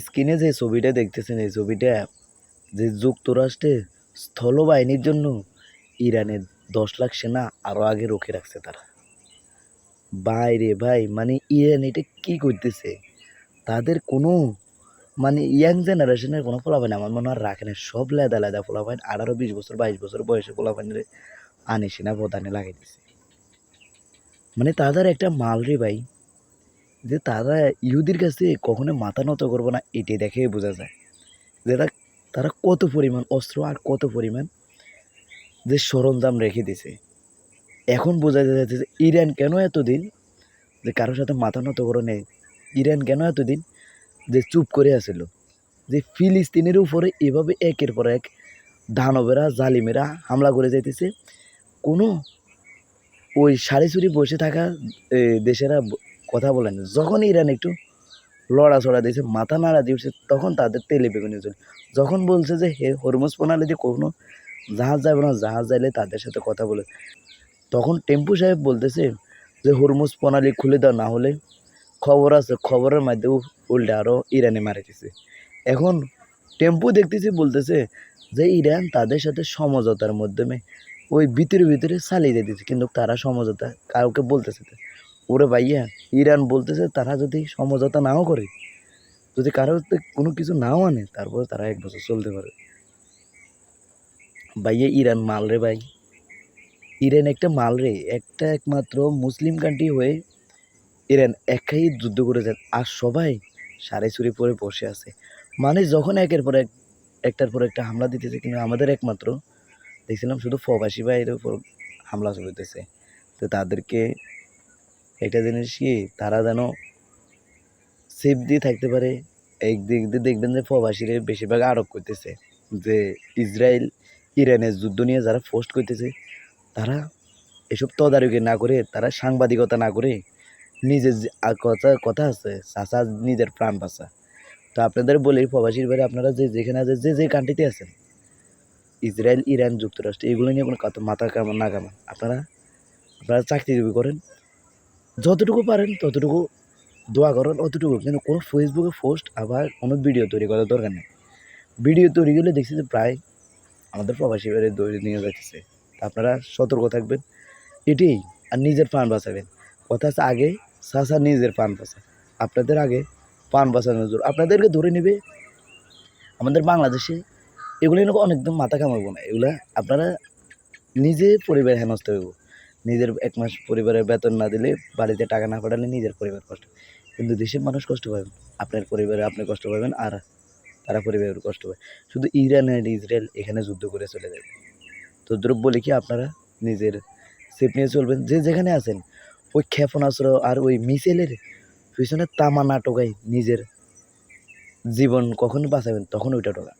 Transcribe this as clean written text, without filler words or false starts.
স্ক্রিনে যে ছবিটা দেখতেছেন এই ছবিটা যে যুক্তরাষ্ট্রে স্থলবাহিনীর জন্য ইরানের 10 লাখ সেনা আরও আগে রুখে রাখছে তারা। ভাই রে ভাই, মানে ইরান এটা কি করতেছে? তাদের কোনো মানে ইয়াং জেনারেশনের কোনো পোলাপান আমার মনে হয় রাখে না। সব লেদা লেদা পোলাপান 18-20 বছর 22 বছর বয়সে পোলাপানের আনে সেনা প্রধানে লাগাই দিছে। মানে তাদের একটা মাল রে ভাই, যে তারা ইহুদির কাছে কখনো মাথা নত করবো না এটি দেখে বোঝা যায় যে তারা কত পরিমাণ অস্ত্র আর কত পরিমাণ যে সরঞ্জাম রেখে দিছে। এখন বোঝা যাচ্ছে যে ইরান কেন এতদিন যে কারোর সাথে মাথা নত করে নেই, ইরান কেন এতদিন যে চুপ করে আছিল, যে ফিলিস্তিনের উপরে এভাবে একের পর এক দানবেরা জালিমেরা হামলা করে যাইতেছে। কোনো ওই সারি সুরি বসে থাকা দেশেরা কথা বলেন, যখন ইরান একটু লড়াচড়া দিয়েছে মাথা নাড়া দিয়েছে তখন তাদের তেলে বেগুনে চলে। যখন বলছে যে হে হরমুজ প্রণালী দিয়ে কোনো জাহাজ যাবে না, জাহাজ যাইলে তাদের সাথে কথা বলে, তখন টেম্পু সাহেব বলতেছে যে হরমুজ প্রণালী খুলে দাও, না হলে খবর আছে, খবরের মাধ্যমে উল্টে আরও ইরানে মারে দিছে। এখন টেম্পু দেখতেছি বলতেছে যে ইরান তাদের সাথে সমঝোতার মাধ্যমে ওই ভিতরে ভিতরে চালিয়ে দিতেছে, কিন্তু তারা সমঝোতা কাউকে বলতেছে না। ওরে ভাইয়া, ইরান বলতেছে তারা যদি সমঝোতা নাও করে, যদি কারোর কোনো কিছু নাও আনে, তারপরে তারা 1 বছর চলতে পারে। ভাইয়া ইরান মাল রে ভাই, ইরান একটা মাল রে, একটা একমাত্র মুসলিম কান্ট্রি হয়ে ইরান একাই যুদ্ধ করে যায় আর সবাই সারে সুরে পরে বসে আছে। মানে যখন একের পর এক একটার পর একটা হামলা দিতেছে, কিন্তু আমাদের একমাত্র দেখছিলাম শুধু প্রবাসী ভাইয়ের উপর হামলা চলতেছে। তো তাদেরকে একটা জিনিস কি, তারা যেন সেফ দিয়ে থাকতে পারে। একদিক দিয়ে দেখবেন যে প্রবাসীরা বেশিরভাগ আরোপ করতেছে যে ইসরায়েল ইরানের যুদ্ধ নিয়ে যারা পোস্ট করতেছে, তারা এসব তদারকি না করে, তারা সাংবাদিকতা না করে নিজের যে কথা কথা আছে চাচা নিজের প্রাণ বাঁচা। তো আপনাদের বলি প্রবাসীর বাইরে আপনারা যে যেখানে আছে, যে যে কান্ট্রিতে আছেন, ইসরায়েল ইরান যুক্তরাষ্ট্র এগুলো নিয়ে কোনো মাথা কামান না কামান। আপনারা আপনারা চাকরিজীবী করেন, যতটুকু পারেন ততটুকু দোয়া করেন, অতটুকু। কিন্তু কোনো ফেসবুকে পোস্ট আবার কোনো ভিডিও তৈরি করার দরকার নেই। ভিডিও তৈরি করলে দেখছি যে প্রায় আমাদের প্রবাসী বাইরে দৌড়ে নিয়ে যাচ্ছে। আপনারা সতর্ক থাকবেন এটাই, আর নিজের প্রাণ বাঁচাবেন। কথা আছে আগে চাচা নিজের প্রাণ বাঁচা, আপনাদের আগে প্রাণ বাঁচানোর জোর আপনাদেরকে ধরে নেবে। আমাদের বাংলাদেশে এগুলো নিয়ে অনেকদম মাথা কামাবো না, এগুলা আপনারা নিজে পরিবার হেনস্থ হইব। নিজের 1 মাস পরিবারের বেতন না দিলে, বাড়িতে টাকা না পাঠালে নিজের পরিবার কষ্ট, কিন্তু দেশের মানুষ কষ্ট পাবেন, আপনার পরিবারে আপনি কষ্ট পাবেন আর তারা পরিবারের কষ্ট পাবে। শুধু ইরান আর ইসরায়েল এখানে যুদ্ধ করে চলে যাবে। তো দ্রব্য লিখে আপনারা নিজের সেফ নিয়ে চলবেন, যে যেখানে আছেন। ওই ক্ষেপণাস্ত্র আর ওই মিসাইলের পিছনে তামা না টোকাই নিজের জীবন কখন বাঁচাবেন তখন ওইটা টোকা।